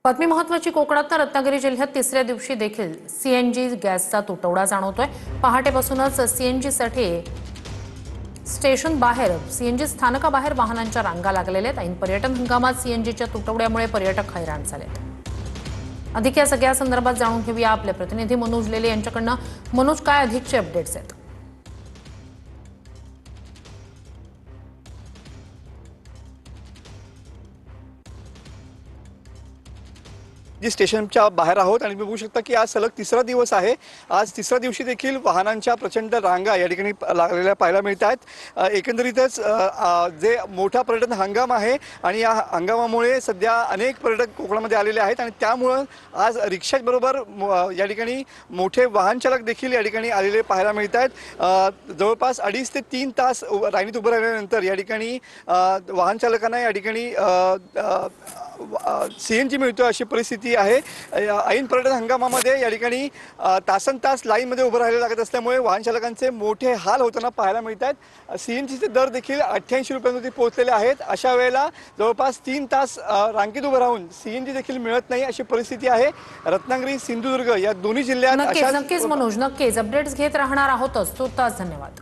बातमी महत्वाची कोकणात रत्नागिरी जिल्ह्यात तिसऱ्या दिवशी देखील सीएनजी गॅसचा तुटवडा जाणवतोय। पहाटेपासूनच सीएनजीसाठी स्टेशन बाहेर सीएनजी स्थानकाबाहेर वाहनांच्या रांगा लागलेल्या आहेत। ऐन पर्यटन हंगामात सीएनजीच्या तुटवड्यामुळे पर्यटक हैराण झालेत। अधिक या सगळ्या संदर्भात जाणून घेऊया आपले प्रतिनिधी मनोज लेले यांच्याकडनं। मनोज, काय अधिकचे अपडेट्स आहेत? जी स्टेशनच्या बाहेर आहोत आणि मी बघू शकता की आज सलग तिसरा दिवस आहे। आज तिसऱ्या दिवशी देखील वाहनांच्या प्रचंड रांगा या ठिकाणी लागलेल्या पाहायला मिळत आहेत। एकंदरीतच जे मोठा पर्यटन हंगाम आहे आणि या हंगामामुळे सध्या अनेक पर्यटक कोकणामध्ये आलेले आहेत आणि त्यामुळे आज रिक्षाबरोबर या ठिकाणी मोठे वाहन चालक देखील या ठिकाणी आलेले पाहायला मिळत आहेत। जवळपास 2.5 ते 3 तास रांगेत उभं राहिल्यानंतर या ठिकाणी वाहन चालकांना या ठिकाणी सीएनजी मिळतो अशी परिस्थिती आहे। ऐन पर्यटन हंगामामध्ये या ठिकाणी तासनतास लाईनमध्ये उभं राहायला लागत असल्यामुळे वाहन चालकांचे मोठे हाल होताना पाहायला मिळत आहेत। सीएनजीचे दर देखील 88 रुपयांवरती पोहोचलेले आहेत। अशा वेळेला जवळपास 3 तास रांगेत उभं राहून सीएनजी देखील मिळत नाही अशी परिस्थिती आहे। रत्नागिरी, सिंधुदुर्ग या दोन्ही जिल्ह्यात नक्कीच मनोज, नक्कीच अपडेट्स घेत राहणार आहोतच। तुर्तास धन्यवाद।